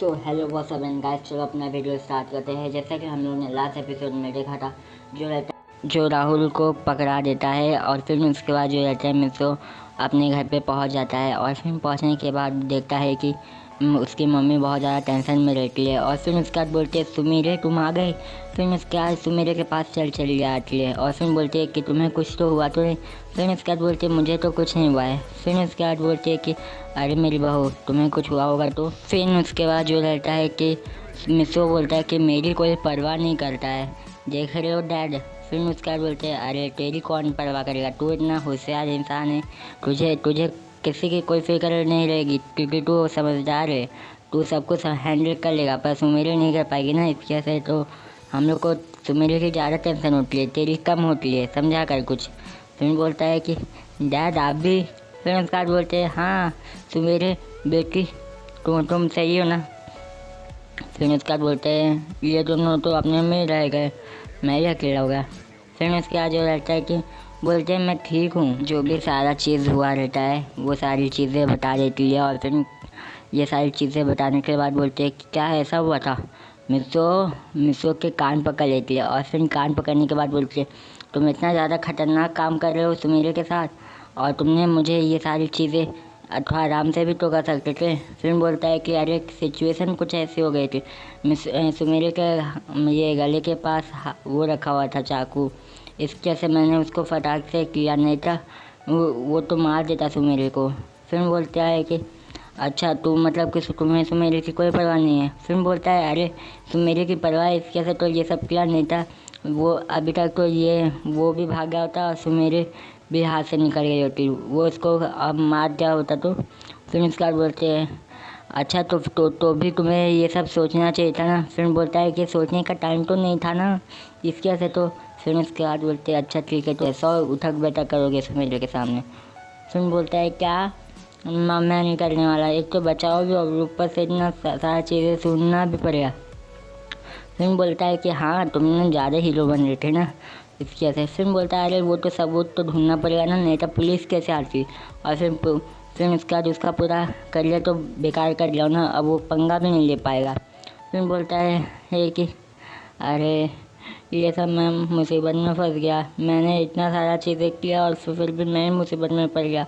So hello what's up and guys, चलो अपना video start करते हैं। जैसा कि हम लोगों ने लास्ट एपिसोड में देखा था, जो राहुल को पकड़ा देता है और फिर उसके बाद जो रहता है मिसो अपने घर पे पहुंच जाता है। और फिर पहुंचने के बाद देखता है कि उसकी मम्मी बहुत ज़्यादा टेंशन में रहती है। और फिर उसके बाद बोलते हैं सुमीरे तुम आ गए। फिर उसके बाद सुमीरे के पास चली जाती है और फिर बोलते हैं कि तुम्हें कुछ तो हुआ तो नहीं। फिर उसके बाद बोलते मुझे तो कुछ नहीं हुआ है। फिर उसके बाद बोलते हैं कि अरे मेरी बहू तुम्हें कुछ हुआ होगा तो। फिर उसके बाद जो रहता है कि मिसो बोलता है कि मेरी कोई परवाह नहीं करता है, देख रहे हो डैड। फिर उसके बाद बोलते हैं अरे तेरी कौन परवाह करेगा, तू इतना होशियार इंसान है, तुझे तुझे किसी की कोई फिक्र नहीं रहेगी क्योंकि तू समझदार है, तू सब कुछ हैंडल कर लेगा। पर सुमेरी नहीं कर पाएगी ना, इसकी वजह से तो हम लोग को सुमेरी की ज़्यादा टेंशन होती है, तेरी कम होती है, समझा कर कुछ। फिर बोलता है कि डैड आप भी। फिर उसके बाद बोलते हैं हाँ सुमेरी बेटी तुम सही हो ना। फिर उसके बाद बोलते हैं ये दोनों तो अपने में ही रह गए, मैं ही अकेला हो गया। फिर उसके बाद जो रहता है कि बोलते हैं मैं ठीक हूँ, जो भी सारा चीज़ हुआ रहता है वो सारी चीज़ें बता देती है। और फिर ये सारी चीज़ें बताने के बाद बोलते हैं कि क्या ऐसा हुआ था। मिसो के कान पकड़ लेती है और फिर कान पकड़ने के बाद बोलती है तुम इतना ज़्यादा खतरनाक काम कर रहे हो सुमीरे के साथ, और तुमने मुझे ये सारी चीज़ें थोड़ा आराम से भी तो कर सकते थे। फिर बोलता है कि अरे सिचुएशन कुछ ऐसी हो गई थी, सुमेरे के ये गले के पास वो रखा हुआ था चाकू, इसके से मैंने उसको फटाक से किया, नहीं था वो तो मार देता सुमेरे को। फिर बोलता है कि अच्छा तू मतलब कि तुम्हें सुमेरे की कोई परवाह नहीं है। फिर बोलता है अरे सुमेरे की परवाह इसके से तो ये सब किया नहीं था, वो अभी तक तो ये वो भी भाग गया होता और सुमेरे भी हाथ से निकल गई होती, वो उसको अब मार दिया होता तो। फिर उसके बाद बोलते हैं अच्छा तो भी तुम्हें ये सब सोचना चाहिए था ना। फिर बोलता है कि सोचने का टाइम तो नहीं था ना, इसके वजह से तो। फिर उसके बाद बोलते हैं अच्छा ठीक है तो ऐसा उठक बैठक करोगे सुमेरे के सामने। फिर बोलता है क्या मैं नहीं करने वाला, एक तो बचाओगे और ऊपर से इतना सारा चीज़ें सुनना भी पड़ेगा। फिर बोलता है कि हाँ तुमने ज़्यादा हीरो बन रहे थे ना, इसकी वजह से। फिर बोलता है अरे वो तो सबूत तो ढूंढना पड़ेगा ना, नहीं तो पुलिस कैसे आती। और फिर उसके बाद उसका पूरा करियर तो बेकार कर लिया ना, अब वो पंगा भी नहीं ले पाएगा। फिर बोलता है कि अरे ये सब मैं मुसीबत में फंस गया, मैंने इतना सारा चीज़ें किया और फिर भी मैं मुसीबत में पड़ गया।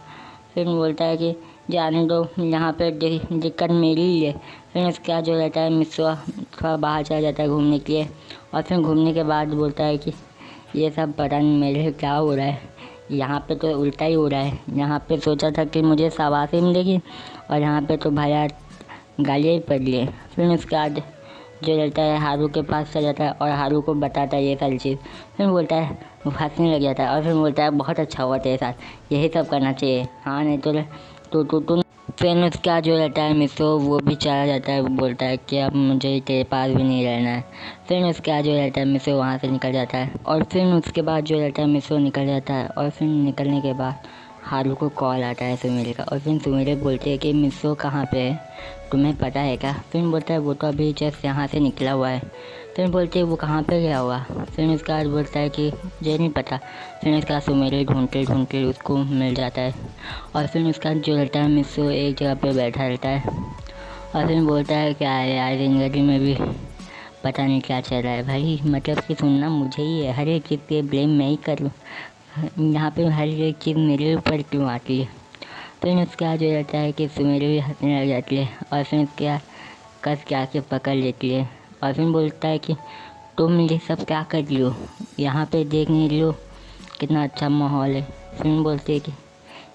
फिर बोलता है कि जाने दो, यहाँ पे दिक्कत मेरी ही है। फिर उसके बाद जो रहता है मिसवा थोड़ा बाहर चला जाता है घूमने के लिए। और फिर घूमने के बाद बोलता है कि ये सब पता नहीं मेरे क्या हो रहा है, यहाँ पे तो उल्टा ही हो रहा है। यहाँ पे सोचा था कि मुझे शाबाशी मिलेगी और यहाँ पे तो भाई यार गालियाँ ही पड़ रही है। फिर उसके बाद जो रहता है हारू के पास चला जाता है और हारू को बताता है ये सारी चीज़। फिर बोलता है वो हंसने लग जाता है और फिर बोलता है बहुत अच्छा हुआ तेरे साथ, यही सब करना चाहिए, हाँ नहीं तो फिर उसका जो रहता है मिसो वो भी चला जाता है, बोलता है कि अब मुझे तेरे पास भी नहीं रहना है। फिर उसका जो रहता है मिसो वहाँ से निकल जाता है। और फिर उसके बाद जो रहता है मिसो निकल जाता है और फिर निकलने के बाद हारू को कॉल आता है सुमेरे का। और फिर सुमेरे बोलते हैं कि मिसो कहाँ पे है, तुम्हें पता है क्या। फिर बोलता है वो तो अभी जस्ट यहाँ से निकला हुआ है। फिर बोलते हैं वो कहाँ पे गया हुआ। फिर उसके बाद बोलता है कि मुझे नहीं पता। फिर उसके बाद सुमेरे ढूंढते ढूंढते उसको मिल जाता है। और फिर उसका जो रहता है मिसो एक जगह पे बैठा रहता है और फिर बोलता है क्या है यार जिंदगी में भी पता नहीं क्या चल रहा है भाई, मतलब कि सुनना मुझे ही है, हर एक चीज़ पे ब्लेम मैं ही करूँ, यहाँ पे हर एक चीज़ मेरे ऊपर क्यों आती है। फिर उसके बाद जो रहता है कि सुमेरे भी हंसने लग जाती है और फिर उसके बाद कस के आके पकड़ लेती है। और फिर बोलता है कि तुम ये सब क्या कर रही हो, यहाँ पे देख नहीं रही हो कितना अच्छा माहौल है। फिर बोलती है कि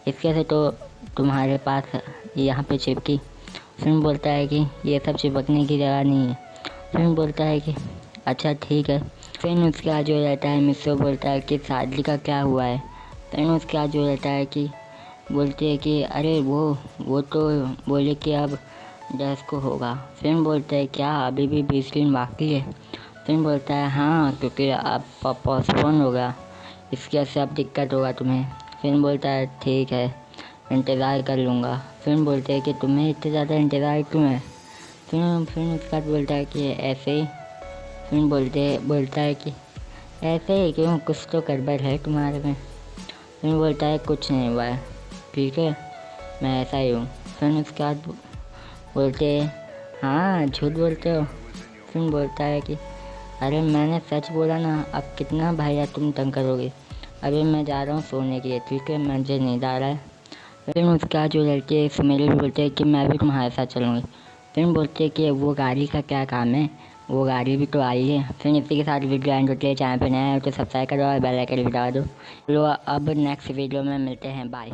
इसके से तो तुम्हारे पास यहाँ पे चिपकी। फिर बोलता है कि ये सब चिपकने की जगह नहीं है। फिर बोलता है कि अच्छा ठीक है। फिर उसके बाद जो रहता है मिसो बोलता है कि शादी का क्या हुआ है। फिर उसके बाद जो रहता है कि बोलते हैं कि अरे वो तो बोले कि अब 10 को होगा। फिर बोलते हैं क्या अभी भी 20 दिन बाकी है। फिर बोलता है हाँ क्योंकि अब पोस्टपोन हो गया, इसकी वजह से अब दिक्कत होगा तुम्हें। फिर बोलता है ठीक है इंतज़ार कर लूँगा। फिर बोलते हैं कि तुम्हें इतने ज़्यादा इंतज़ार क्यों है। फिर उसके बाद बोलता है कि ऐसे ही। फिर बोलता है कि ऐसे ही क्यों, कुछ तो गड़बड़ है तुम्हारे में। फिर बोलता है कुछ नहीं हुआ है, ठीक है मैं ऐसा ही हूँ। फिर उसके बाद बोलते हाँ झूठ बोलते हो। फिर बोलता है कि अरे मैंने सच बोला ना, अब कितना भैया तुम तंग करोगे। अभी मैं जा रहा हूँ सोने के लिए, ठीक है, मुझे नींद आ रहा है। फिर उसके बाद जो लड़के सुमेली भी बोलते हैं कि मैं भी तुम्हारे साथ चलूँगी। फिर बोलते हैं कि वो गाड़ी का क्या काम है, वो गाड़ी भी तो आई है। फिर इसी के साथ वीडियो एंड होती है। चैनल पर नया है तो सब्सक्राइब करो और बेल आइकन भी दबा दो। चलो अब नेक्स्ट वीडियो में मिलते हैं, बाय।